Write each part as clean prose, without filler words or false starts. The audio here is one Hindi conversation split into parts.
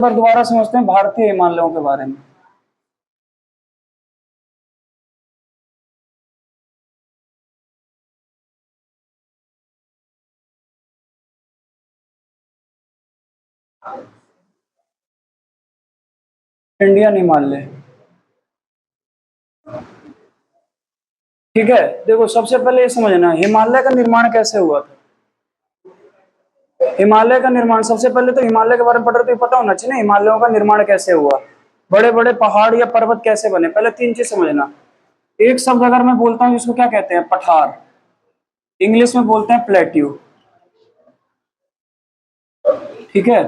बार दोबारा समझते हैं भारतीय हिमालयों के बारे में। इंडियन हिमालय, ठीक है। देखो सबसे पहले ये समझना हिमालय का निर्माण कैसे हुआ था। हिमालय का निर्माण सबसे पहले तो हिमालय के बारे में पढ़ रहे तो पता होना चाहिए ना, हिमालयों का निर्माण कैसे हुआ, बड़े बड़े पहाड़ या पर्वत कैसे बने। पहले तीन चीज समझना। एक शब्द अगर मैं बोलता हूँ जिसको क्या कहते हैं, पठार, इंग्लिश में बोलते हैं प्लेट्यू, ठीक है।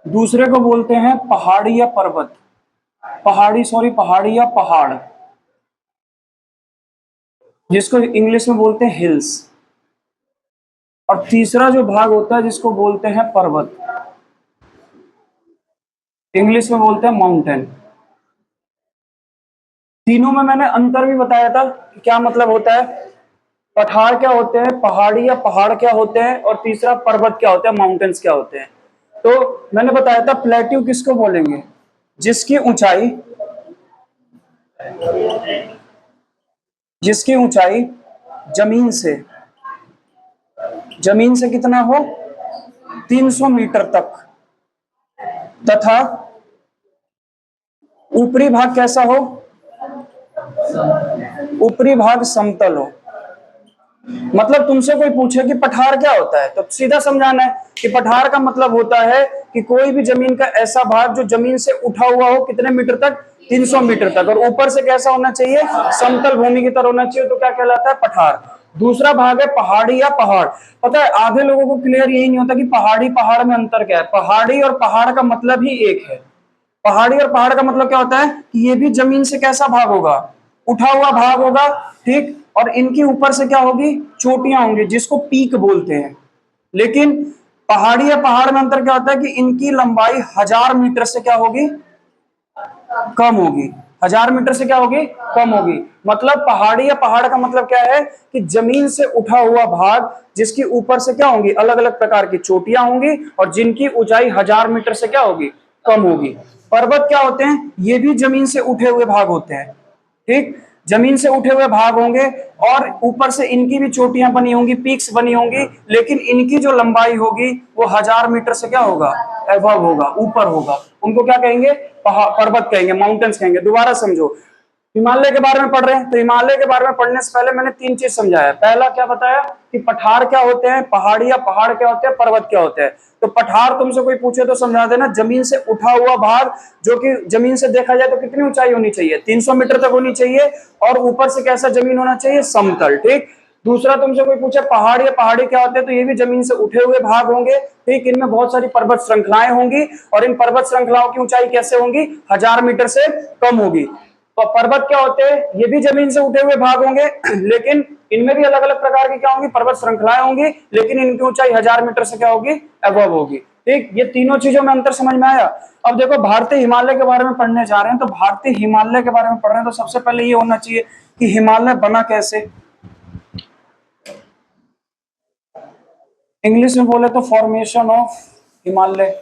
दूसरे को बोलते हैं पहाड़ी या पर्वत, पहाड़ी या पहाड़, जिसको इंग्लिश में बोलते हैं हिल्स। और तीसरा जो भाग होता है जिसको बोलते हैं पर्वत, इंग्लिश में बोलते हैं माउंटेन। तीनों में मैंने अंतर भी बताया था कि क्या मतलब होता है, पठार क्या होते हैं, पहाड़ी या पहाड़ क्या होते हैं, और तीसरा पर्वत क्या होते हैं, माउंटेन्स क्या होते हैं। तो मैंने बताया था प्लेट्यू किसको बोलेंगे, जिसकी ऊंचाई जमीन से कितना हो, 300 मीटर तक, तथा ऊपरी भाग कैसा हो, ऊपरी भाग समतल हो। मतलब तुमसे कोई पूछे कि पठार क्या होता है तो सीधा समझाना है कि पठार का मतलब होता है कि कोई भी जमीन का ऐसा भाग जो जमीन से उठा हुआ हो, कितने मीटर तक, 300 मीटर तक, और ऊपर से कैसा होना चाहिए, समतल भूमि की तरह होना चाहिए, तो क्या कहलाता है, पठार। दूसरा भाग है पहाड़ी या पहाड़। पता है आधे लोगों को क्लियर यही नहीं होता कि पहाड़ी पहाड़ में अंतर क्या है। पहाड़ी और पहाड़ का मतलब ही एक है। पहाड़ी और पहाड़ का मतलब क्या होता है कि ये भी जमीन से कैसा भाग होगा, उठा हुआ भाग होगा, ठीक। और इनके ऊपर से क्या होगी, चोटियां होंगी, जिसको पीक बोलते हैं। लेकिन पहाड़ी या पहाड़ में अंतर क्या होता है कि इनकी लंबाई 1000 मीटर से क्या होगी, कम होगी। 1000 मीटर से क्या होगी, कम होगी। मतलब पहाड़ी या पहाड़ का मतलब क्या है कि जमीन से उठा हुआ भाग जिसकी ऊपर से क्या होंगी, अलग अलग प्रकार की चोटियां होंगी, और जिनकी ऊंचाई 1000 मीटर से क्या होगी, कम होगी। पर्वत क्या होते हैं, ये भी जमीन से उठे हुए भाग होते हैं, ठीक। जमीन से उठे हुए भाग होंगे और ऊपर से इनकी भी चोटियां बनी होंगी, पीक्स बनी होंगी, लेकिन इनकी जो लंबाई होगी वो 1000 मीटर से क्या होगा, एबव होगा, ऊपर होगा। उनको क्या कहेंगे, पर्वत कहेंगे, माउंटेन्स कहेंगे। दोबारा समझो, हिमालय के बारे में पढ़ रहे हैं तो हिमालय के बारे में पढ़ने से पहले मैंने तीन चीज समझाया। पहला क्या बताया कि पठार क्या होते हैं, पहाड़ी या पहाड़ क्या होते हैं, पर्वत क्या होते हैं। तो पठार तुमसे कोई पूछे तो समझा देना, जमीन से उठा हुआ भाग जो कि जमीन से देखा जाए तो कितनी ऊंचाई होनी चाहिए, 300 मीटर तक होनी चाहिए, और ऊपर से कैसा जमीन होना चाहिए, समतल, ठीक। दूसरा तुमसे कोई पूछे पहाड़ या पहाड़ी क्या होते हैं तो ये भी जमीन से उठे हुए भाग होंगे, ठीक। इनमें बहुत सारी पर्वत श्रृंखलाएं होंगी और इन पर्वत श्रृंखलाओं की ऊंचाई कैसे होंगी, 1000 मीटर से कम होगी। तो पर्वत क्या होते हैं, ये भी जमीन से उठे हुए भाग होंगे, लेकिन इनमें भी अलग अलग प्रकार की क्या होंगी, पर्वत श्रृंखलाएं होंगी, लेकिन इनकी ऊंचाई 1000 मीटर से क्या होगी, अबव होगी, ठीक। ये तीनों चीजों में अंतर समझ में आया। अब देखो भारतीय हिमालय के बारे में पढ़ने जा रहे हैं, तो भारतीय हिमालय के बारे में पढ़ रहे हैं तो सबसे पहले ये होना चाहिए कि हिमालय बना कैसे। इंग्लिश में बोले तो फॉर्मेशन ऑफ हिमालय।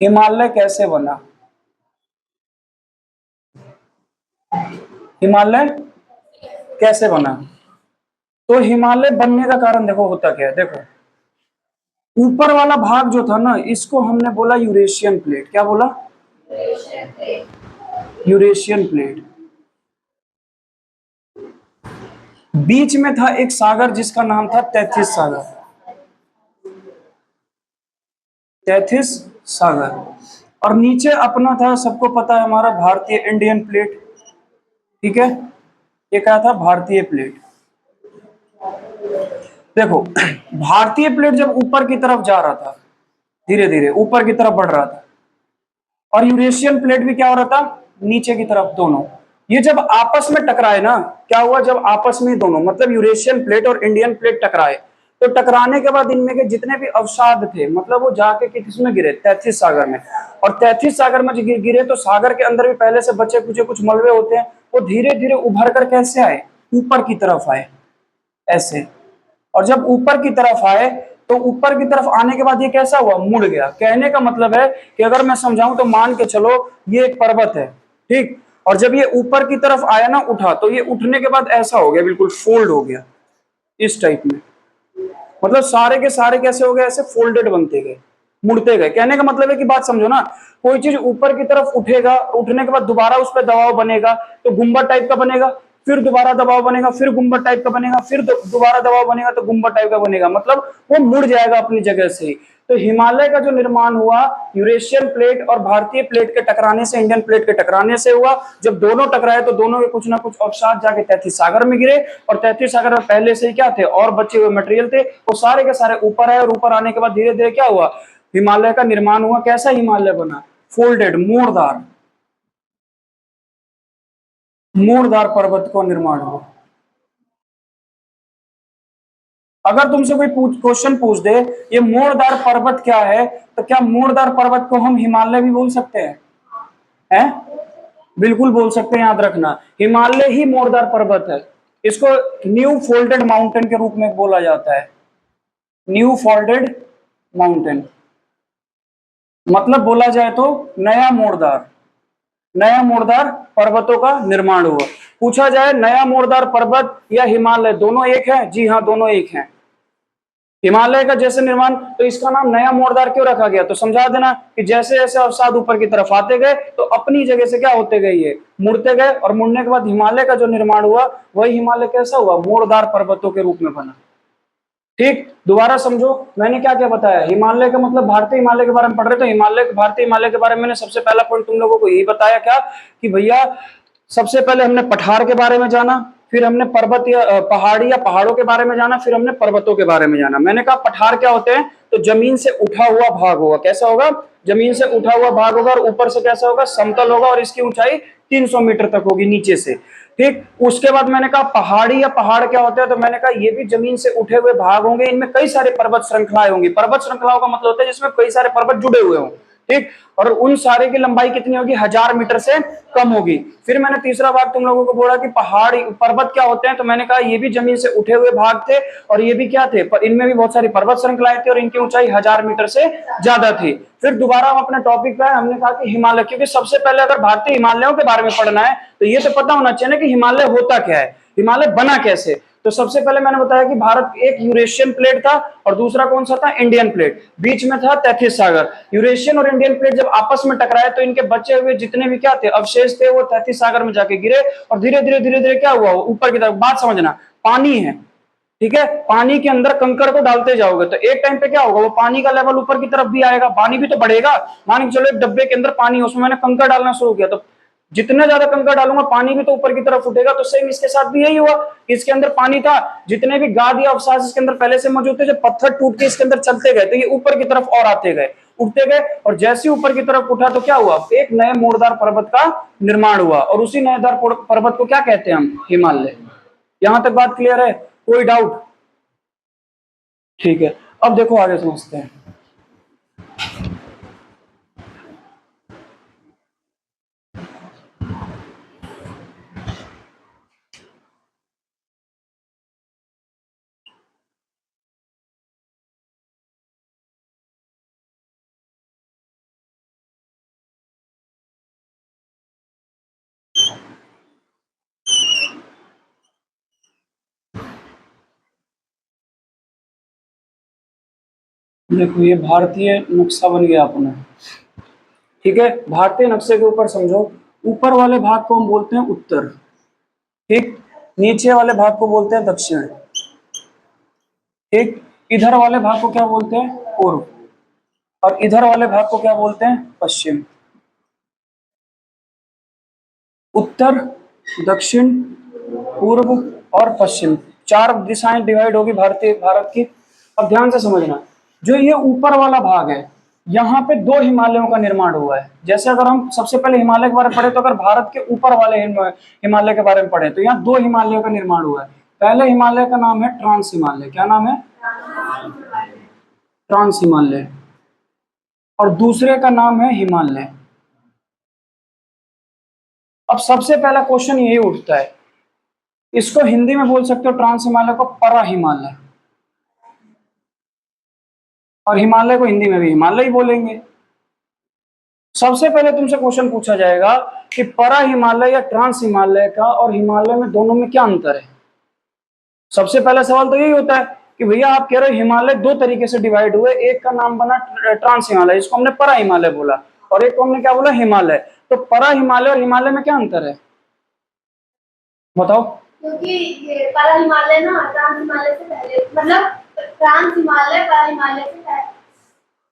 हिमालय कैसे बना, हिमालय कैसे बना। तो हिमालय बनने का कारण देखो होता क्या है, देखो ऊपर वाला भाग जो था ना, इसको हमने बोला यूरेशियन प्लेट। क्या बोला, यूरेशियन प्लेट। बीच में था एक सागर जिसका नाम था तैथिस सागर, तैथिस सागर। और नीचे अपना था, सबको पता है, हमारा भारतीय इंडियन प्लेट, ठीक है। ये क्या था, भारतीय प्लेट। देखो भारतीय प्लेट जब ऊपर की तरफ जा रहा था, धीरे धीरे ऊपर की तरफ बढ़ रहा था, और यूरेशियन प्लेट भी क्या हो रहा था, नीचे की तरफ, दोनों। ये जब आपस में टकराए ना, क्या हुआ, जब आपस में दोनों मतलब यूरेशियन प्लेट और इंडियन प्लेट टकराए, तो टकराने के बाद इनमें के जितने भी अवसाद थे, मतलब वो जाके किसमें गिरे, तैथिस सागर में। और तैथिस सागर में गिरे तो सागर के अंदर भी पहले से बचे कुछ कुछ मलबे होते हैं, वो धीरे धीरे उभर कर कैसे आए, ऊपर की तरफ आए, ऐसे। और जब ऊपर की तरफ आए तो ऊपर की तरफ आने के बाद ये कैसा हुआ, मुड़ गया। कहने का मतलब है कि अगर मैं समझाऊं तो मान के चलो ये एक पर्वत है, ठीक, और जब ये ऊपर की तरफ आया ना, उठा, तो ये उठने के बाद ऐसा हो गया, बिल्कुल फोल्ड हो गया इस टाइप में। मतलब सारे के सारे कैसे हो गए, ऐसे फोल्डेड बनते गए, मुड़ते गए। कहने का मतलब है कि बात समझो ना, कोई चीज ऊपर की तरफ उठेगा, उठने के बाद दोबारा उस पर दबाव बनेगा तो गुंबद टाइप का बनेगा, फिर दोबारा दबाव बनेगा, फिर गुंबद टाइप का बनेगा, फिर दोबारा दबाव बनेगा तो गुंबद टाइप का बनेगा, मतलब वो मुड़ जाएगा अपनी जगह से ही। तो हिमालय का जो निर्माण हुआ यूरेशियन प्लेट और भारतीय प्लेट के टकराने से, इंडियन प्लेट के टकराने से हुआ। जब दोनों टकराए तो दोनों के कुछ ना कुछ अवसाद जाके तैतीस सागर में गिरे, और तैतीस सागर में पहले से ही क्या थे, और बचे हुए मटेरियल थे, वो सारे के सारे ऊपर आए, और ऊपर आने के बाद धीरे धीरे क्या हुआ, हिमालय का निर्माण हुआ। कैसा हिमालय बना, फोल्डेड, मोड़दार, मोड़दार पर्वत का निर्माण हुआ। अगर तुमसे कोई क्वेश्चन पूछ दे ये मोड़दार पर्वत क्या है, तो क्या मोड़दार पर्वत को हम हिमालय भी बोल सकते हैं? हैं? बिल्कुल बोल सकते हैं, याद रखना, हिमालय ही मोड़दार पर्वत है। इसको न्यू फोल्डेड माउंटेन के रूप में बोला जाता है, न्यू फोल्डेड माउंटेन। मतलब बोला जाए तो नया मोड़दार, नया मोड़दार पर्वतों का निर्माण हुआ। पूछा जाए नया मोड़दार पर्वत या हिमालय दोनों एक है, जी हाँ दोनों एक हैं। हिमालय का जैसे निर्माण, तो इसका नाम नया मोड़दार क्यों रखा गया, तो समझा देना कि जैसे जैसे अवसाद ऊपर की तरफ आते गए तो अपनी जगह से क्या होते गए, ये मुड़ते गए, और मुड़ने के बाद हिमालय का जो निर्माण हुआ वही हिमालय कैसा हुआ, मोड़दार पर्वतों के रूप में बना। ठीक, दोबारा समझो मैंने क्या क्या बताया। हिमालय का मतलब भारतीय हिमालय के बारे में पढ़ रहे, तो हिमालय, भारतीय हिमालय के बारे में मैंने सबसे पहला पॉइंट तुम लोगों को यही बताया क्या, कि भैया सबसे पहले हमने पठार के बारे में जाना, फिर हमने पर्वत या पहाड़ी या पहाड़ों के बारे में जाना, फिर हमने पर्वतों के बारे में जाना। मैंने कहा पठार क्या होते हैं, तो जमीन से उठा हुआ भाग होगा। कैसा होगा, जमीन से उठा हुआ भाग होगा, और ऊपर से कैसा होगा, समतल होगा, और इसकी ऊंचाई 300 मीटर तक होगी नीचे से। ठीक, उसके बाद मैंने कहा पहाड़ी या पहाड़ क्या होता है, तो मैंने कहा ये भी जमीन से उठे हुए भाग होंगे, इनमें कई सारे पर्वत श्रृंखलाएं होंगी। पर्वत श्रृंखलाओं का मतलब होता है जिसमें कई सारे पर्वत जुड़े हुए हों। ठीक, और उन सारे की लंबाई कितनी होगी, 1000 मीटर से कम होगी। फिर मैंने तीसरा भाग तुम लोगों को बोला कि पहाड़ पर्वत क्या होते हैं, तो मैंने कहा ये भी जमीन से उठे हुए भाग थे, और ये भी क्या थे, पर इनमें भी बहुत सारी पर्वत श्रृंखलाएं थी, और इनकी ऊंचाई 1000 मीटर से ज्यादा थी। फिर दोबारा हम अपने टॉपिक पे, हमने कहा कि हिमालय, क्योंकि सबसे पहले अगर भारतीय हिमालयों के बारे में पढ़ना है तो ये तो पता होना चाहिए ना कि हिमालय होता क्या है, हिमालय बना कैसे। तो सबसे पहले मैंने बताया कि भारत एक यूरेशियन प्लेट था, और दूसरा कौन सा था, इंडियन प्लेट, बीच में था तैतीस सागर। यूरेशियन और इंडियन प्लेट जब आपस में टकराए तो इनके बचे हुए जितने भी क्या थे, अवशेष थे, वो तैतीस सागर में जाके गिरे, और धीरे धीरे धीरे धीरे क्या हुआ, ऊपर की तरफ। बात समझना, पानी है, ठीक है, पानी के अंदर कंकड़ को डालते जाओगे तो एक टाइम पे क्या होगा, वो पानी का लेवल ऊपर की तरफ भी आएगा, पानी भी तो बढ़ेगा। मान के चलो एक डब्बे के अंदर पानी, उसमें मैंने कंकड़ डालना शुरू किया, तो जितने ज्यादा कंकड़ डालूंगा पानी भी तो ऊपर की तरफ उठेगा। तो सेम इसके साथ भी यही हुआ, इसके अंदर पानी था, जितने भी गाद या अवसाद इसके अंदर पहले से मौजूद थे, जब पत्थर टूट के इसके अंदर चलते गए तो ये ऊपर की तरफ और आते गए, उठते गए, और जैसे ऊपर की तरफ उठा तो क्या हुआ, एक नए मोड़दार पर्वत का निर्माण हुआ, और उसी नएदार पर्वत को क्या कहते हैं हम, हिमालय। यहां तक बात क्लियर है, कोई डाउट? ठीक है, अब देखो आगे समझते हैं। देखो ये भारतीय नक्शा बन गया अपना, ठीक है। भारतीय नक्शे के ऊपर समझो, ऊपर वाले भाग को हम बोलते हैं उत्तर, ठीक, नीचे वाले भाग को बोलते हैं दक्षिण, ठीक, इधर वाले भाग को क्या बोलते हैं, पूर्व, और इधर वाले भाग को क्या बोलते हैं, पश्चिम। उत्तर, दक्षिण, पूर्व और पश्चिम, चार दिशाएं डिवाइड होगी भारत की। अब ध्यान से समझना, जो ये ऊपर वाला भाग है, यहाँ पे दो हिमालयों का निर्माण हुआ है। जैसे अगर हम सबसे पहले हिमालय के बारे में पढ़े, तो अगर भारत के ऊपर वाले हिमालय के बारे में पढ़े तो यहाँ दो हिमालयों का निर्माण हुआ है। पहले हिमालय का नाम है ट्रांस हिमालय, क्या नाम है, ट्रांस हिमालय, और दूसरे का नाम है हिमालय। अब सबसे पहला क्वेश्चन यही उठता है, इसको हिंदी में बोल सकते हो ट्रांस हिमालय को परा हिमालय, और हिमालय को हिंदी में भी हिमालय ही बोलेंगे। सबसे पहले तुमसे क्वेश्चन पूछा जाएगा कि परा हिमालय या ट्रांस हिमालय का और हिमालय में दोनों में क्या अंतर है। सबसे पहला सवाल तो यही होता है कि भैया आप कह रहे हो हिमालय दो तरीके से डिवाइड हुए, एक का नाम बना ट्रांस हिमालय, इसको हमने परा हिमालय बोला, और एक को हमने क्या बोला, हिमालय। तो परा हिमालय और हिमालय में क्या अंतर है बताओ। क्योंकि ये परा हिमालय ना ट्रांस हिमालय से पहले, मतलब ट्रांस हिमालय परा हिमालय से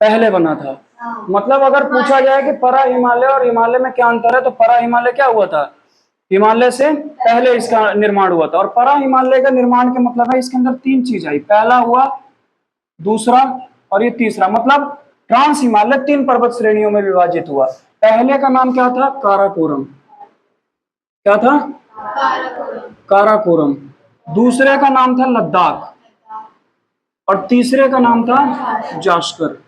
पहले बना था। मतलब अगर पूछा जाए कि परा हिमालय और हिमालय में क्या अंतर है, तो परा हिमालय क्या हुआ था, हिमालय से पहले इसका निर्माण हुआ था। और परा हिमालय का निर्माण के मतलब है इसके अंदर तीन चीज आई, पहला हुआ, दूसरा और ये तीसरा। मतलब ट्रांस हिमालय तीन पर्वत श्रेणियों में विभाजित हुआ। पहले का नाम क्या था, काराकोरम। क्या था, काराकोरम। दूसरे का नाम था लद्दाख, और तीसरे का नाम था जास्कर।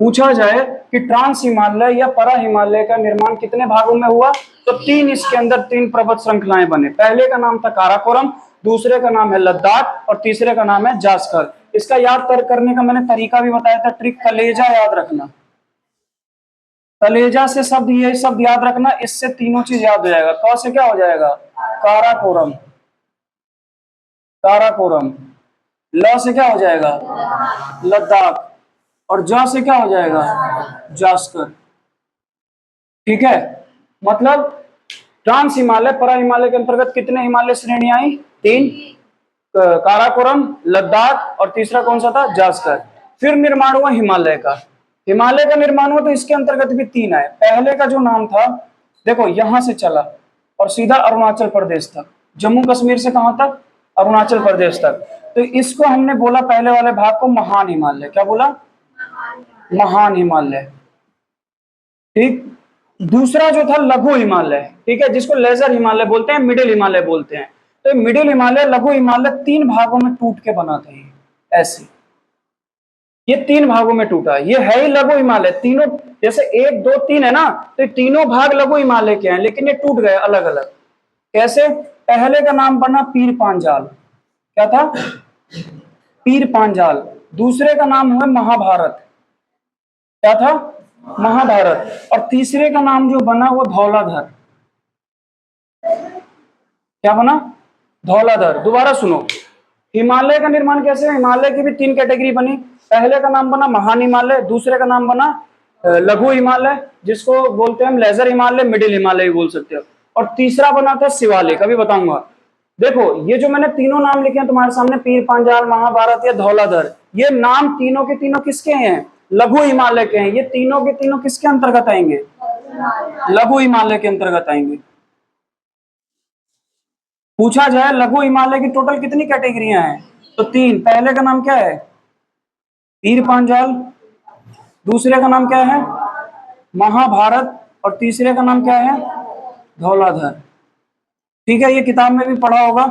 पूछा जाए कि ट्रांस हिमालय या परा हिमालय का निर्माण कितने भागों में हुआ, तो तीन, इसके अंदर तीन पर्वत श्रृंखलाएं बने। पहले का नाम था काराकोरम, दूसरे का नाम है लद्दाख, और तीसरे का नाम है जास्कर। इसका याद करने का मैंने तरीका भी बताया था, ट्रिक कलेजा याद रखना, कलेजा से शब्द, ये शब्द याद रखना, इससे तीनों चीज याद हो जाएगा। क से क्या हो जाएगा, काराकोरम, काराकोरम। ल से क्या हो जाएगा, लद्दाख, और जा से क्या हो जाएगा, जास्कर। ठीक है, मतलब ट्रांस हिमालय परा हिमालय के अंतर्गत कितने हिमालय श्रेणियां आई, तीन, काराकोरम, लद्दाख, और तीसरा कौन सा था, जास्कर। फिर निर्माण हुआ हिमालय का। हिमालय का निर्माण हुआ तो इसके अंतर्गत भी तीन आए। पहले का जो नाम था, देखो यहां से चला और सीधा अरुणाचल प्रदेश तक, जम्मू कश्मीर से कहां तक, अरुणाचल प्रदेश तक। तो इसको हमने बोला पहले वाले भाग को महान हिमालय। क्या बोला, महान हिमालय। ठीक। दूसरा जो था लघु हिमालय, ठीक है, जिसको लेजर हिमालय बोलते हैं, मिडिल हिमालय बोलते हैं। तो मिडिल हिमालय, लघु हिमालय तीन भागों में टूट के बना था ये, ऐसे ये तीन भागों में टूटा। ये है ही लघु हिमालय, तीनों जैसे एक दो तीन है ना, तो तीनों भाग लघु हिमालय के हैं, लेकिन ये टूट गए अलग अलग। कैसे, पहले का नाम बना पीर पांजाल। क्या था, पीर पांजाल। दूसरे का नाम हुआ महाभारत। क्या था, महाभारत। और तीसरे का नाम जो बना वो धौलाधर। क्या बना, धौलाधर। दोबारा सुनो, हिमालय का निर्माण कैसे है, हिमालय की भी तीन कैटेगरी बनी। पहले का नाम बना महान हिमालय, दूसरे का नाम बना लघु हिमालय, जिसको बोलते हैं हम लेजर हिमालय, मिडिल हिमालय भी बोल सकते हो, और तीसरा बना था शिवालिक। अभी बताऊंगा। देखो ये जो मैंने तीनों नाम लिखे हैं तुम्हारे सामने, पीर पांजाल, महाभारत या धौलाधर, ये नाम तीनों के तीनों किसके हैं, लघु हिमालय के हैं। ये तीनों के तीनों किसके अंतर्गत आएंगे, लघु हिमालय के अंतर्गत आएंगे। पूछा जाए लघु हिमालय की टोटल कितनी कैटेगरियां हैं, तो तीन। पहले का नाम क्या है, पीर पांजाल, दूसरे का नाम क्या है, महाभारत, और तीसरे का नाम क्या है, धौलाधर। ठीक है, ये किताब में भी पढ़ा होगा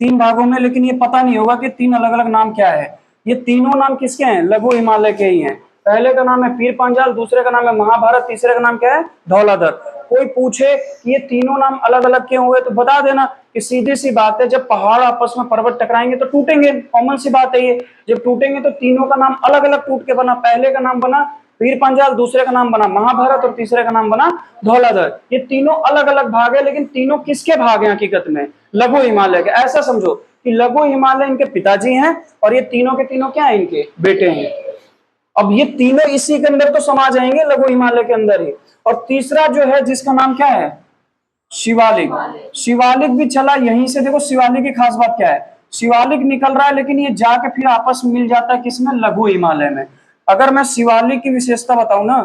तीन भागों में, लेकिन ये पता नहीं होगा कि तीन अलग अलग नाम क्या है। ये तीनों नाम किसके हैं, लघु हिमालय के ही हैं। पहले का नाम है पीर पांजाल, दूसरे का नाम है महाभारत, तीसरे का नाम क्या है, धौलाधर। कोई पूछे कि ये तीनों नाम अलग अलग क्यों हुए, तो बता देना कि सीधी सी बात है, जब पहाड़ आपस में पर्वत टकराएंगे तो टूटेंगे, कॉमन सी बात है ये। जब टूटेंगे तो तीनों का नाम अलग अलग टूट के बना। पहले का नाम बना पीर पांजाल, दूसरे का नाम बना महाभारत, और तीसरे का नाम बना धौलाधर। ये तीनों अलग अलग भाग है, लेकिन तीनों किसके भाग हैं हकीकत में, लघु हिमालय के। ऐसा समझो कि लघु हिमालय इनके पिताजी हैं, और ये तीनों के तीनों क्या है, इनके बेटे हैं। अब ये तीनों इसी के अंदर तो समा जाएंगे, लघु हिमालय के अंदर ही। और तीसरा जो है जिसका नाम क्या है, शिवालिक। शिवालिक भी चला यहीं से। देखो शिवालिक की खास बात क्या है, शिवालिक निकल रहा है लेकिन ये जाके फिर आपस में मिल जाता है किसमें, लघु हिमालय में। अगर मैं शिवालिक की विशेषता बताऊं ना,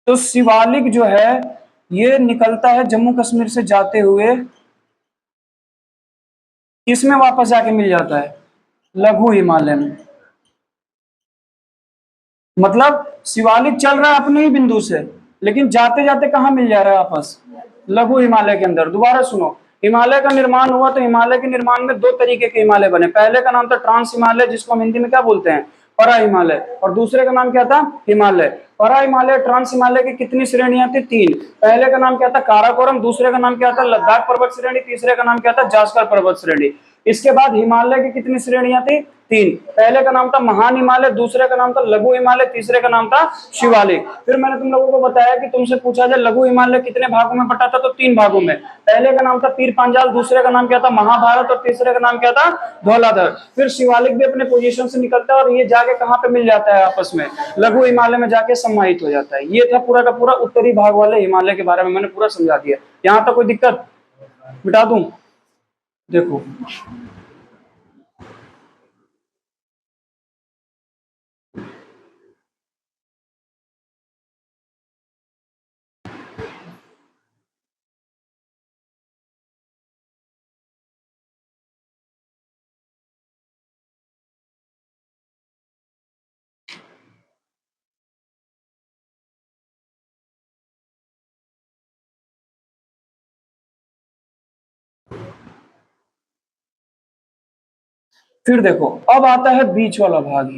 तो शिवालिक जो है ये निकलता है जम्मू कश्मीर से जाते हुए, किसमें वापस जाके मिल जाता है, लघु हिमालय में। मतलब शिवालिक चल रहा है अपने ही बिंदु से, लेकिन जाते जाते कहां मिल जा रहा है वापस, लघु हिमालय के अंदर। दोबारा सुनो, हिमालय का निर्माण हुआ तो हिमालय के निर्माण में दो तरीके के हिमालय बने। पहले का नाम था ट्रांस हिमालय, जिसको हम हिंदी में क्या बोलते हैं, परा हिमालय, और दूसरे का नाम क्या था, हिमालय। परा हिमालय, ट्रांस हिमालय की कितनी श्रेणियां थी, तीन। पहले का नाम क्या था, काराकोरम, दूसरे का नाम क्या था, लद्दाख पर्वत श्रेणी, तीसरे का नाम क्या था, जास्कर पर्वत श्रेणी। इसके बाद हिमालय की कितनी श्रेणियां थी? 3। पहले का नाम था महान हिमालय, दूसरे का नाम था लघु हिमालय, तीसरे का नाम था शिवालिक। फिर मैंने तुम लोगों को बताया कि तुमसे पूछा जाए लघु हिमालय कितने भागों में बटा था, तो 3 भागों में। पहले का नाम था पीर पांचाल, दूसरे का नाम क्या था? महाभारत, और तीसरे का नाम क्या था? धौलाधर। फिर शिवालिक भी अपने पोजीशन से निकलता है और ये जाके कहाँ पे मिल जाता है? आपस में लघु हिमालय में जाके समाहित हो जाता है। ये था पूरा का पूरा उत्तरी भाग वाले हिमालय के बारे में मैंने पूरा समझा दिया। यहाँ तक कोई दिक्कत? मिटा दूं? देखो फिर देखो, अब आता है बीच वाला भाग।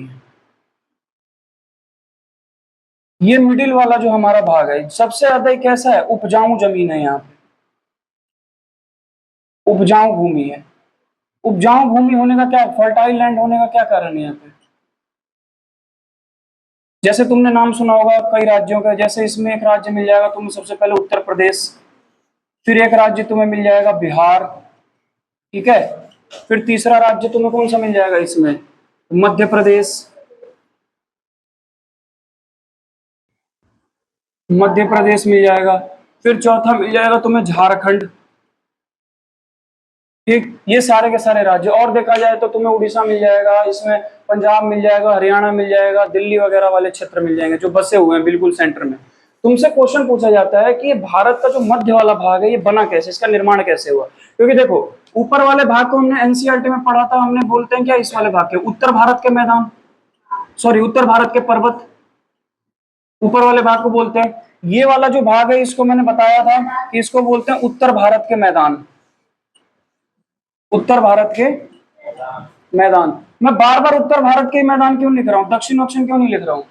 ये मिडिल वाला जो हमारा भाग है सबसे ज्यादा कैसा है? उपजाऊ जमीन है। यहाँ पे उपजाऊ भूमि है। उपजाऊ भूमि होने का क्या, फर्टाइल लैंड होने का क्या कारण है? यहाँ पे जैसे तुमने नाम सुना होगा कई राज्यों का, जैसे इसमें एक राज्य मिल जाएगा तुम्हें सबसे पहले उत्तर प्रदेश, फिर एक राज्य तुम्हें मिल जाएगा बिहार, ठीक है। फिर तीसरा राज्य तुम्हें कौन सा मिल जाएगा इसमें? मध्य प्रदेश, मध्य प्रदेश मिल जाएगा। फिर चौथा मिल जाएगा तुम्हें झारखंड, ठीक। ये सारे के सारे राज्य। और देखा जाए तो तुम्हें उड़ीसा मिल जाएगा, इसमें पंजाब मिल जाएगा, हरियाणा मिल जाएगा, दिल्ली वगैरह वाले क्षेत्र मिल जाएंगे जो बसे हुए हैं बिल्कुल सेंटर में। तुमसे क्वेश्चन पूछा जाता है कि ये भारत का जो मध्य वाला भाग है ये बना कैसे, इसका निर्माण कैसे हुआ? क्योंकि देखो ऊपर वाले भाग को हमने एनसीईआरटी में पढ़ा था, हमने बोलते हैं क्या इस वाले भाग के? उत्तर भारत के मैदान, सॉरी उत्तर भारत के पर्वत, ऊपर वाले भाग को बोलते हैं। ये वाला जो भाग है इसको मैंने बताया था कि इसको बोलते हैं उत्तर भारत के मैदान, उत्तर भारत के मैदान। मैं बार बार उत्तर भारत के मैदान क्यों लिख रहा हूँ, दक्षिण दक्षिण क्यों नहीं लिख रहा हूँ?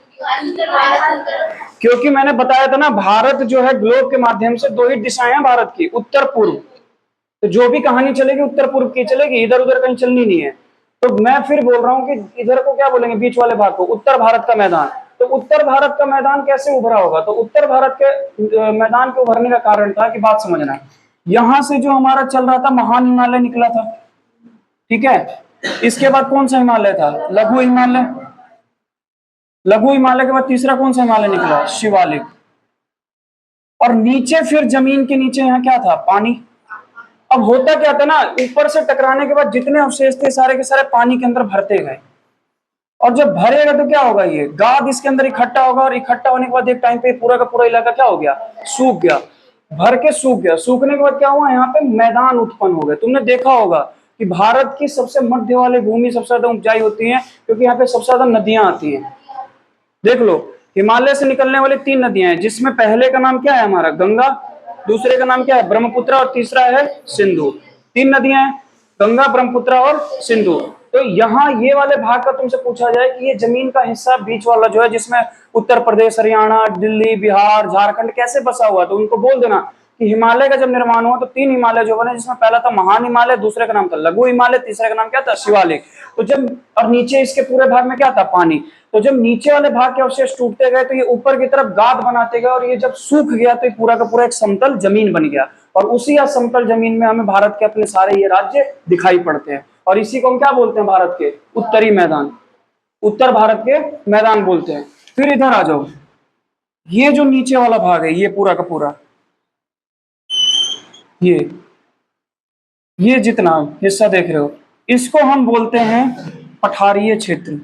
क्योंकि मैंने बताया था ना भारत जो है ग्लोब के माध्यम से 2 ही दिशाएं हैं भारत की, उत्तर पूर्व। तो जो भी कहानी चलेगी उत्तर पूर्व की चलेगी, इधर उधर कहीं चलनी नहीं है। तो मैं फिर बोल रहा हूँ कि इधर को क्या बोलेंगे, बीच वाले भाग को उत्तर भारत का मैदान। तो उत्तर भारत का मैदान कैसे उभरा होगा? तो उत्तर भारत के मैदान के उभरने का कारण था कि बात समझना, यहां से जो हमारा चल रहा था महान हिमालय निकला था, ठीक है। इसके बाद कौन सा हिमालय था? लघु हिमालय। लघु हिमालय के बाद तीसरा कौन सा हिमालय निकला? शिवालिक। और नीचे फिर जमीन के नीचे यहाँ क्या था? पानी। अब होता क्या था ना, ऊपर से टकराने के बाद जितने अवशेष थे सारे के सारे पानी के अंदर भरते गए, और जब भरेगा तो क्या होगा? ये गाद इसके अंदर इकट्ठा होगा, और इकट्ठा होने के बाद एक टाइम पे पूरा का पूरा इलाका क्या हो गया? सूख गया, भर के सूख गया। सूखने के बाद क्या हुआ? यहाँ पे मैदान उत्पन्न हो गए। तुमने देखा होगा कि भारत की सबसे मध्य वाली भूमि सबसे ज्यादा उपजाई होती है, क्योंकि यहाँ पे सबसे ज्यादा नदियां आती हैं। देख लो, हिमालय से निकलने वाली 3 नदियां हैं, जिसमें पहले का नाम क्या है हमारा? गंगा, दूसरे का नाम क्या है? ब्रह्मपुत्र, और तीसरा है सिंधु। 3 नदियां हैं, गंगा, ब्रह्मपुत्र और सिंधु। तो यहाँ ये वाले भाग का तुमसे पूछा जाए कि ये जमीन का हिस्सा बीच वाला जो है, जिसमें उत्तर प्रदेश, हरियाणा, दिल्ली, बिहार, झारखंड कैसे बसा हुआ, तो उनको बोल देना कि हिमालय का जब निर्माण हुआ तो 3 हिमालय जो बने, जिसमें पहला था महान हिमालय, दूसरे का नाम था लघु हिमालय, तीसरे का नाम क्या था? शिवालिक। तो जब, और नीचे इसके पूरे भाग में क्या था? पानी। तो जब नीचे वाले भाग के अवशेष टूटते गए तो ये ऊपर की तरफ गाद बनाते गए, और ये जब सूख गया तो ये पूरा का पूरा एक समतल जमीन बन गया। और उसी या समतल जमीन में हमें भारत के अपने सारे ये राज्य दिखाई पड़ते हैं, और इसी को हम क्या बोलते हैं? भारत के उत्तरी मैदान, उत्तर भारत के मैदान बोलते हैं। फिर इधर आ जाओ, ये जो नीचे वाला भाग है ये पूरा का पूरा, ये जितना हिस्सा देख रहे हो इसको हम बोलते हैं पठारीय क्षेत्र।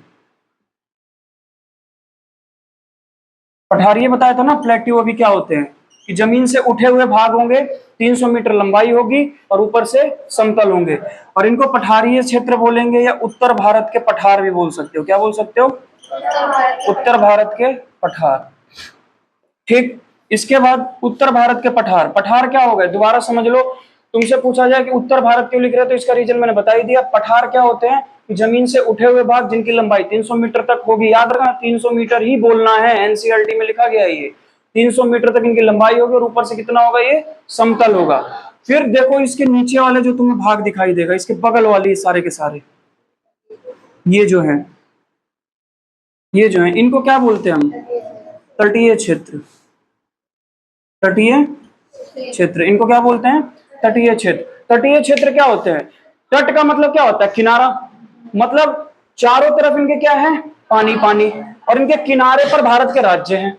पठारीय बताया था ना, प्लेट्यू अभी क्या होते हैं कि जमीन से उठे हुए भाग होंगे, 300 मीटर लंबाई होगी और ऊपर से समतल होंगे, और इनको पठारीय क्षेत्र बोलेंगे, या उत्तर भारत के पठार भी बोल सकते हो। क्या बोल सकते हो? उत्तर भारत के पठार, ठीक। इसके बाद उत्तर भारत के पठार, पठार क्या हो गए दोबारा समझ लो। तुमसे पूछा जाए कि उत्तर भारत क्यों लिख रहे हो, तो इसका रीजन मैंने बता ही दिया। पठार क्या होते हैं कि जमीन से उठे हुए भाग जिनकी लंबाई 300 मीटर तक होगी, याद रखना 300 मीटर ही बोलना है, एनसीईआरटी में लिखा गया है ये 300 मीटर तक इनकी लंबाई होगी, और ऊपर से कितना होगा? ये समतल होगा। फिर देखो इसके नीचे वाले जो तुम्हें भाग दिखाई देगा, इसके बगल वाले सारे के सारे ये जो है, ये जो है, इनको क्या बोलते हैं हम? तटीय क्षेत्र। तटीय क्षेत्र, इनको क्या बोलते हैं? तटीय क्षेत्र। तटीय क्षेत्र क्या होते हैं? तट का मतलब क्या होता है? किनारा। मतलब चारों तरफ इनके क्या है? पानी पानी। और इनके किनारे पर भारत के राज्य हैं।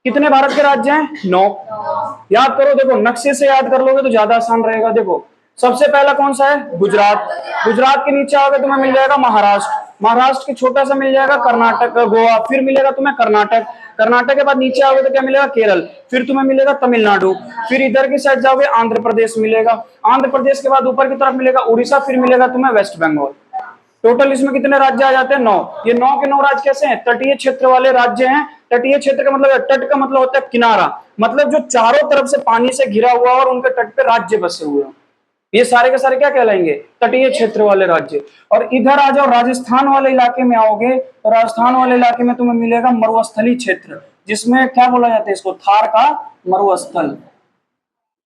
कितने भारत के राज्य हैं? 9। याद करो, देखो नक्शे से याद कर लोगे तो ज्यादा आसान रहेगा। देखो सबसे पहला कौन सा है? गुजरात। गुजरात के नीचे आओगे तुम्हें मिल जाएगा महाराष्ट्र। महाराष्ट्र के छोटा सा मिल जाएगा कर्नाटक, गोवा। फिर मिलेगा तुम्हें कर्नाटक। कर्नाटक के बाद नीचे आओगे तो क्या मिलेगा? केरल। फिर तुम्हें मिलेगा तमिलनाडु। फिर इधर की साइड जाओगे आंध्र प्रदेश मिलेगा। आंध्र प्रदेश के बाद ऊपर की तरफ मिलेगा उड़ीसा। फिर मिलेगा तुम्हें वेस्ट बंगाल। टोटल इसमें कितने राज्य आ जाते हैं? 9। ये 9 के 9 राज्य कैसे हैं? तटीय क्षेत्र वाले राज्य हैं। तटीय क्षेत्र का मतलब है, तट का मतलब होता है किनारा, मतलब जो चारों तरफ से पानी से घिरा हुआ और उनके तट पे राज्य बसे हुए हैं, ये सारे के सारे क्या कहलाएंगे? तटीय क्षेत्र वाले राज्य। और इधर आ जाओ, राजस्थान वाले इलाके में आओगे तो राजस्थान वाले इलाके में तुम्हें मिलेगा मरुस्थलीय क्षेत्र, जिसमें क्या बोला जाता है इसको? थार का मरुस्थल।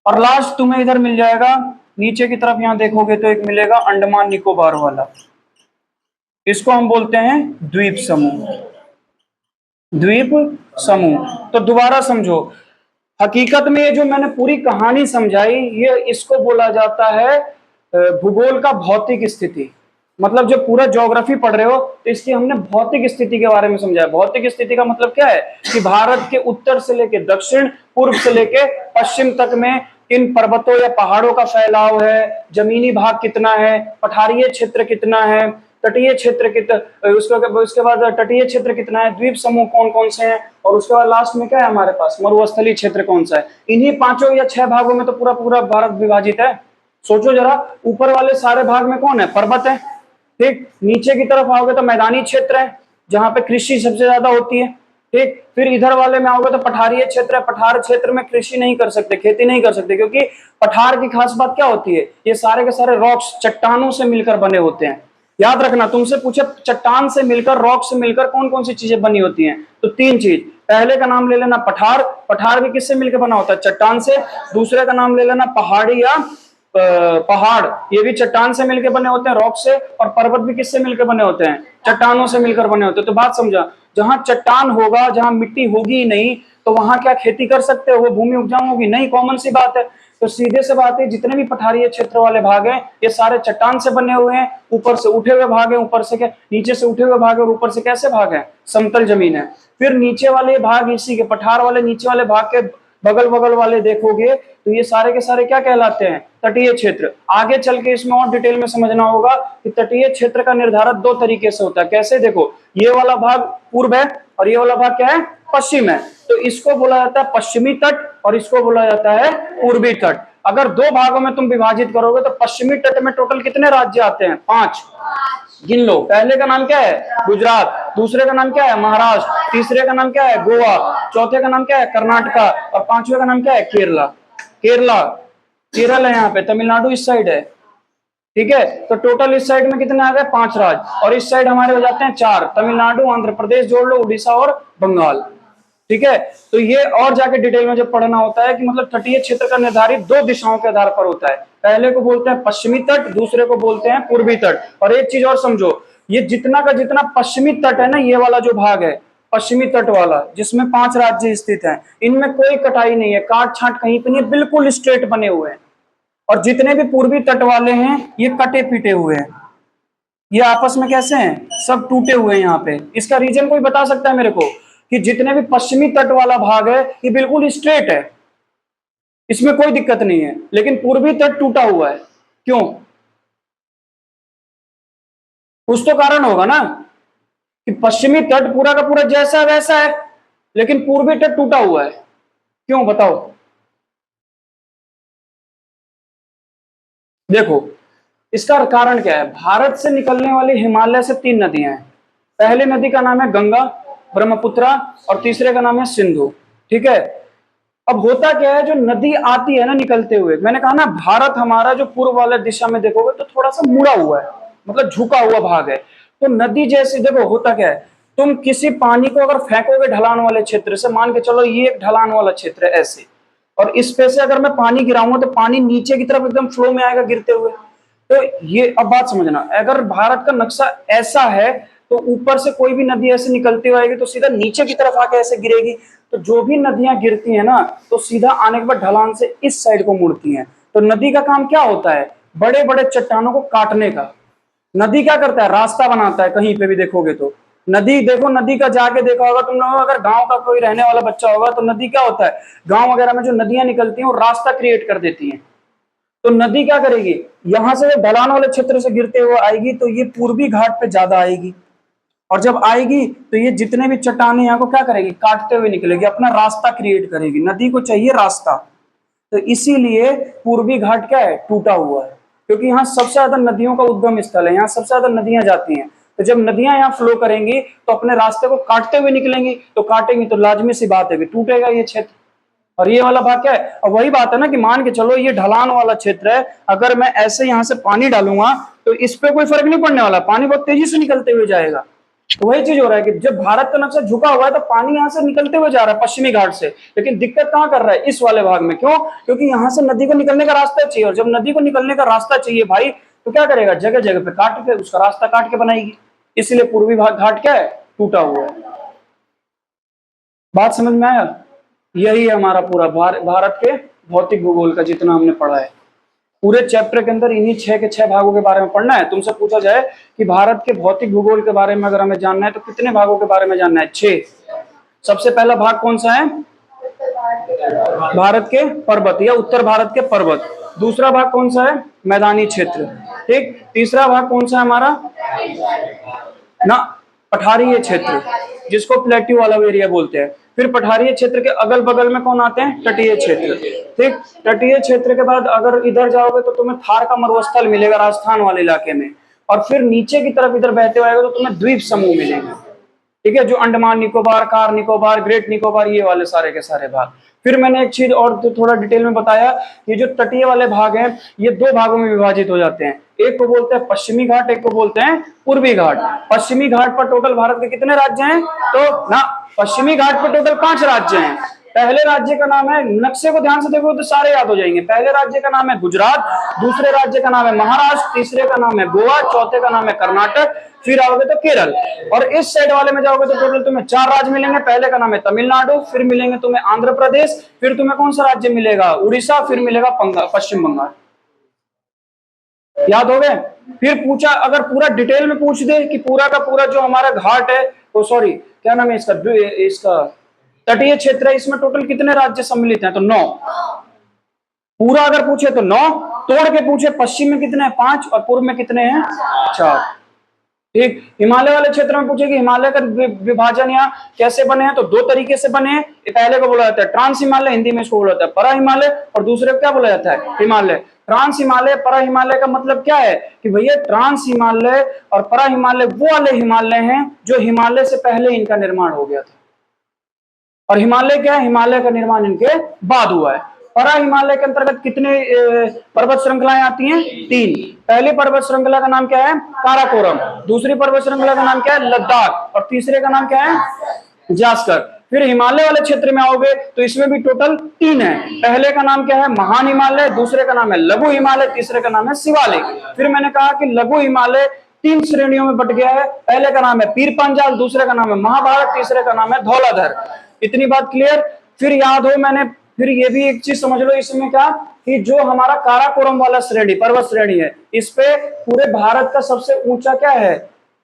और लास्ट तुम्हें इधर मिल जाएगा नीचे की तरफ, यहां देखोगे तो एक मिलेगा अंडमान निकोबार वाला, इसको हम बोलते हैं द्वीप समूह। द्वीप समूह। तो दोबारा समझो, हकीकत में ये जो मैंने पूरी कहानी समझाई, ये इसको बोला जाता है भूगोल का भौतिक स्थिति। मतलब जो पूरा ज्योग्राफी पढ़ रहे हो तो इसकी हमने भौतिक स्थिति के बारे में समझाया। भौतिक स्थिति का मतलब क्या है? कि भारत के उत्तर से लेके दक्षिण, पूर्व से लेके पश्चिम तक में किन पर्वतों या पहाड़ों का फैलाव है, जमीनी भाग कितना है, पठारीय क्षेत्र कितना है, तटीय क्षेत्र कितना, उसके बाद तटीय क्षेत्र कितना है, द्वीप समूह कौन कौन से हैं, और उसके बाद लास्ट में क्या है हमारे पास? मरुस्थलीय क्षेत्र कौन सा है। इन्हीं 5 या 6 भागों में तो पूरा पूरा भारत विभाजित है। सोचो जरा, ऊपर वाले सारे भाग में कौन है? पर्वत है। ठीक, नीचे की तरफ आओगे तो मैदानी क्षेत्र है जहां पे कृषि सबसे ज्यादा होती है। ठीक, फिर इधर वाले में आओगे तो पठारीय क्षेत्र है। पठार क्षेत्र में कृषि नहीं कर सकते, खेती नहीं कर सकते, क्योंकि पठार की खास बात क्या होती है? ये सारे के सारे रॉक्स, चट्टानों से मिलकर बने होते हैं। याद रखना, तुमसे पूछे चट्टान से मिलकर, रॉक से मिलकर कौन कौन सी चीजें बनी होती हैं, तो 3 चीज। पहले का नाम ले लेना पठार। पठार भी किससे मिलकर बना होता है? चट्टान से। दूसरे का नाम ले लेना पहाड़ी या पहाड़, ये भी चट्टान से मिलकर बने होते हैं, रॉक से। और पर्वत भी किससे मिलकर बने होते हैं? चट्टानों से मिलकर बने होते हैं। तो बात समझा, जहां चट्टान होगा, जहां मिट्टी होगी ही नहीं, तो वहां क्या खेती कर सकते हो? वो भूमि उपजाऊ होगी नहीं? कॉमन सी बात है। तो सीधे से बात है, जितने भी पठारीय क्षेत्र वाले भाग हैं ये सारे चट्टान से बने हुए हैं। ऊपर से उठे हुए भाग हैं, ऊपर से क्या, नीचे से उठे हुए भाग है, और ऊपर से कैसे भाग है? समतल जमीन है। फिर नीचे वाले भाग, इसी के पठार वाले नीचे वाले भाग के बगल बगल वाले देखोगे तो ये सारे के सारे क्या कहलाते हैं? तटीय क्षेत्र। आगे चल के इसमें और डिटेल में समझना होगा कि तटीय क्षेत्र का निर्धारण 2 तरीके से होता है। कैसे? देखो, ये वाला भाग पूर्व है और ये वाला भाग क्या है? पश्चिम है। तो इसको बोला जाता है पश्चिमी तट और इसको बोला जाता है पूर्वी तट। अगर 2 भागों में तुम विभाजित करोगे तो पश्चिमी तट में टोटल कितने राज्य आते हैं? 5। गिन लो। पहले का नाम क्या है? गुजरात। दूसरे का नाम क्या है? महाराष्ट्र। तीसरे का नाम क्या है? गोवा। चौथे का नाम क्या है? कर्नाटका। और 5वें का नाम क्या है? केरला। केरला, केरल है यहाँ पे, तमिलनाडु इस साइड है। ठीक है, तो टोटल इस साइड में कितने आ गए? 5 राज्य, और इस साइड हमारे हो जाते हैं 4, तमिलनाडु, आंध्र प्रदेश जोड़ लो, उड़ीसा और बंगाल। ठीक है, तो ये और जाके डिटेल में जब पढ़ना होता है कि मतलब तटीय क्षेत्र का निर्धारित 2 दिशाओं के आधार पर होता है। पहले को बोलते हैं पश्चिमी तट, दूसरे को बोलते हैं पूर्वी तट। और एक चीज और समझो, ये जितना का जितना पश्चिमी तट है ना, ये वाला जो भाग है पश्चिमी तट वाला, जिसमें 5 राज्य स्थित हैं, इनमें कोई कटाई नहीं है, काट छांट कहीं पे नहीं, बिल्कुल स्ट्रेट बने हुए हैं। और जितने भी पूर्वी तट वाले हैं ये कटे पीटे हुए हैं, ये आपस में कैसे हैं? सब टूटे हुए हैं यहाँ पे। इसका रीजन कोई बता सकता है मेरे को? कि जितने भी पश्चिमी तट वाला भाग है ये बिल्कुल स्ट्रेट है, इसमें कोई दिक्कत नहीं है, लेकिन पूर्वी तट टूटा हुआ है। क्यों? कुछ तो कारण होगा ना, कि पश्चिमी तट पूरा का पूरा जैसा वैसा है, लेकिन पूर्वी तट टूटा हुआ है। क्यों बताओ? देखो, इसका कारण क्या है? भारत से निकलने वाली हिमालय से 3 नदियां हैं। पहली नदी का नाम है गंगा, ब्रह्मपुत्रा, और तीसरे का नाम है सिंधु। ठीक है, अब होता क्या है, जो नदी आती है ना निकलते हुए, मैंने कहा ना भारत हमारा जो पूर्व वाले दिशा में देखोगे तो थोड़ा सा मुड़ा हुआ है, मतलब झुका हुआ भाग है। तो नदी जैसे, देखो होता क्या है, तुम किसी पानी को अगर फेंकोगे ढलान वाले क्षेत्र से, मान के चलो ये एक ढलान वाला क्षेत्र है ऐसे, और इस पे से अगर मैं पानी गिराऊंगा तो पानी नीचे की तरफ एकदम फ्लो में आएगा गिरते हुए। तो ये अब बात समझना, अगर भारत का नक्शा ऐसा है तो ऊपर से कोई भी नदी ऐसे निकलती हुई आएगी तो सीधा नीचे की तरफ आके ऐसे गिरेगी। तो जो भी नदियां गिरती है ना तो सीधा आने के बाद ढलान से इस साइड को मुड़ती हैं। तो नदी का काम क्या होता है? बड़े बड़े चट्टानों को काटने का। नदी क्या करता है? रास्ता बनाता है। कहीं पे भी देखोगे तो नदी, देखो नदी का जाके देखा होगा तुम लोगों, अगर गांव का कोई रहने वाला बच्चा होगा तो नदी क्या होता है, गांव वगैरह में जो नदियां निकलती हैं वो रास्ता क्रिएट कर देती हैं। तो नदी क्या करेगी, यहां से ढलान वाले क्षेत्र से गिरते हुए आएगी तो ये पूर्वी घाट पे ज्यादा आएगी, और जब आएगी तो ये जितने भी चट्टाने यहाँ को क्या करेगी, काटते हुए निकलेगी, अपना रास्ता क्रिएट करेगी। नदी को चाहिए रास्ता, तो इसीलिए पूर्वी घाट क्या है, टूटा हुआ है, क्योंकि यहाँ सबसे ज्यादा नदियों का उद्गम स्थल है, यहाँ सबसे ज्यादा नदियां जाती हैं। तो जब नदियां यहाँ फ्लो करेंगी तो अपने रास्ते को काटते हुए निकलेंगी, तो काटेंगी तो लाजमी सी बात है कि टूटेगा ये क्षेत्र। और ये वाला भाग क्या है, और वही बात है ना कि मान के चलो ये ढलान वाला क्षेत्र है, अगर मैं ऐसे यहाँ से पानी डालूंगा तो इस पे कोई फर्क नहीं पड़ने वाला, पानी बहुत तेजी से निकलते हुए जाएगा। तो वही चीज हो रहा है कि जब भारत का नक्शा झुका हुआ है तो पानी यहाँ से निकलते हुए जा रहा है पश्चिमी घाट से, लेकिन दिक्कत कहाँ कर रहा है, इस वाले भाग में। क्यों? क्योंकि यहाँ से नदी को निकलने का रास्ता चाहिए, और जब नदी को निकलने का रास्ता चाहिए भाई तो क्या करेगा, जगह जगह पे काट के उसका रास्ता काट के बनाएगी। इसलिए पूर्वी भाग घाट क्या है, टूटा हुआ है। बात समझ में आया? यही है हमारा पूरा भारत के भौतिक भूगोल का जितना हमने पढ़ा है। पूरे चैप्टर के अंदर इन्हीं 6 के 6 भागों के बारे में पढ़ना है। तुमसे पूछा जाए कि भारत के भौतिक भूगोल के बारे में अगर हमें जानना है तो कितने भागों के बारे में जानना है, 6। सबसे पहला भाग कौन सा है, भारत के पर्वत या उत्तर भारत के पर्वत। दूसरा भाग कौन सा है, मैदानी क्षेत्र, ठीक। तीसरा भाग कौन सा है हमारा ना, पठारीय क्षेत्र, जिसको प्लेट्यू वाला एरिया बोलते हैं। फिर पठारीय क्षेत्र के अगल बगल में कौन आते हैं, तटीय क्षेत्र, ठीक। तटीय क्षेत्र के बाद अगर इधर जाओगे तो तुम्हें थार का मरुस्थल मिलेगा राजस्थान वाले इलाके में, और फिर नीचे की तरफ इधर बहते हुए आएगा तो तुम्हें द्वीप समूह मिलेंगे, ठीक है, जो अंडमान निकोबार, कार निकोबार, ग्रेट निकोबार, ये वाले सारे के सारे भाग। फिर मैंने एक चीज और थोड़ा डिटेल में बताया, ये जो तटीय वाले भाग हैं ये 2 भागों में विभाजित हो जाते हैं, एक को बोलते हैं पश्चिमी घाट, एक को बोलते हैं पूर्वी घाट। पश्चिमी घाट पर टोटल भारत के कितने राज्य हैं, तो ना पश्चिमी घाट पर टोटल 5 राज्य हैं। पहले राज्य का नाम है, नक्शे को ध्यान से देखो तो सारे याद हो जाएंगे। पहले राज्य का नाम है गुजरात, दूसरे राज्य का नाम है महाराष्ट्र, तीसरे का नाम है गोवा, चौथे का नाम है कर्नाटक, फिर आओगे तो केरल, और इस साइड वाले में जाओगे तो टोटल तुम्हें 4 राज्य मिलेंगे। पहले का नाम है तमिलनाडु, फिर मिलेंगे तुम्हें आंध्र प्रदेश, फिर तुम्हें कौन सा राज्य मिलेगा, उड़ीसा, फिर मिलेगा पश्चिम बंगाल। याद हो गए? फिर पूछा, अगर पूरा डिटेल में पूछ दे कि पूरा का पूरा जो हमारा घाट है, तो सॉरी क्या नाम है इसका तटीय क्षेत्र है, इसमें टोटल कितने राज्य सम्मिलित हैं, तो 9। पूरा अगर पूछे तो 9, तोड़ के पूछे पश्चिम में कितने हैं, 5, और पूर्व में कितने हैं, 4, ठीक। हिमालय वाले क्षेत्र में पूछे कि हिमालय का विभाजन यहाँ कैसे बने हैं, तो 2 तरीके से बने हैं। पहले को बोला जाता है ट्रांस हिमालय, हिंदी में इसको बोला जाता है परा हिमालय, और दूसरे को क्या बोला जाता है, हिमालय। ट्रांस हिमालय, परा हिमालय का मतलब क्या है कि भैया ट्रांस हिमालय और परा हिमालय वो वाले हिमालय हैं जो हिमालय से पहले इनका निर्माण हो गया था, और हिमालय क्या है, हिमालय का निर्माण इनके बाद हुआ है। परा हिमालय के अंतर्गत कितने पर्वत श्रृंखलाएं आती हैं, 3। पहली पर्वत श्रृंखला का नाम क्या है, काराकोरम, दूसरी पर्वत श्रृंखला का नाम क्या है, लद्दाख, और तीसरे का नाम क्या है, जास्कर। फिर हिमालय वाले क्षेत्र में आओगे तो इसमें भी टोटल 3 है। पहले का नाम क्या है, महान हिमालय, दूसरे का नाम है लघु हिमालय, तीसरे का नाम है शिवालिक। फिर मैंने कहा कि लघु हिमालय 3 श्रेणियों में बट गया है। पहले का नाम है पीर पंजाल, दूसरे का नाम है महाभारत, तीसरे का नाम है धौलाधर। इतनी बात क्लियर? फिर याद हो, मैंने फिर ये भी एक चीज समझ लो इसमें क्या, कि जो हमारा काराकोरम वाला श्रेणी, पर्वत श्रेणी है, इस पे पूरे भारत का सबसे ऊंचा क्या है,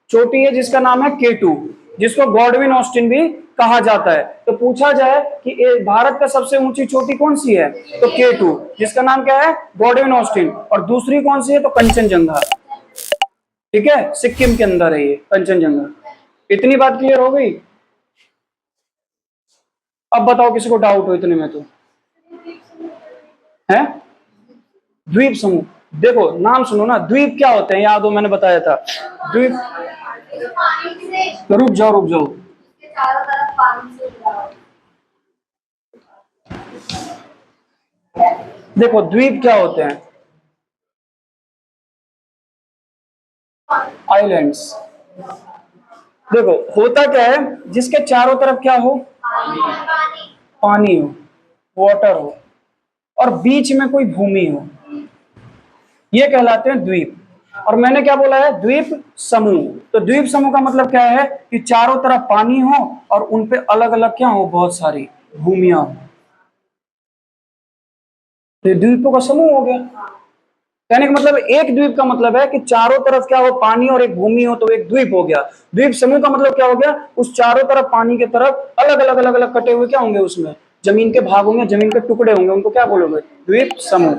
चोटी है, जिसका नाम है K2, जिसको गॉडविन ऑस्टिन भी कहा जाता है। तो पूछा जाए कि भारत का सबसे ऊंची चोटी कौन सी है, तो K2, जिसका नाम क्या है, गॉडविन ऑस्टिन, और दूसरी कौन सी है, तो कंचनजंगा, ठीक है, सिक्किम के अंदर है ये कंचनजंगा। इतनी बात क्लियर हो गई? अब बताओ किसी को डाउट हो इतने में तो है? द्वीप समूह, देखो नाम सुनो ना, द्वीप क्या होते हैं, याद हो मैंने बताया था, द्वीप, रुक जाओ, चारों तरफ पानी से घिरा हुआ देखो द्वीप क्या होते हैं, आइलैंड्स। देखो होता क्या है, जिसके चारों तरफ क्या हो, पानी पानी हो, वाटर हो, और बीच में कोई भूमि हो, ये कहलाते हैं द्वीप। और मैंने क्या बोला है, द्वीप समूह। तो द्वीप समूह का मतलब क्या है कि चारों तरफ पानी हो और उनपे अलग अलग क्या हो, बहुत सारी भूमियां हो, तो द्वीपों का समूह हो गया। कहने का मतलब एक द्वीप का मतलब है कि चारों तरफ क्या हो, पानी और एक भूमि हो, तो एक द्वीप हो गया। द्वीप समूह का मतलब क्या हो गया, उस चारों तरफ पानी की तरफ अलग अलग कटे हुए क्या होंगे, उसमें जमीन के भाग होंगे, जमीन के टुकड़े होंगे, उनको क्या बोलोगे, द्वीप समूह।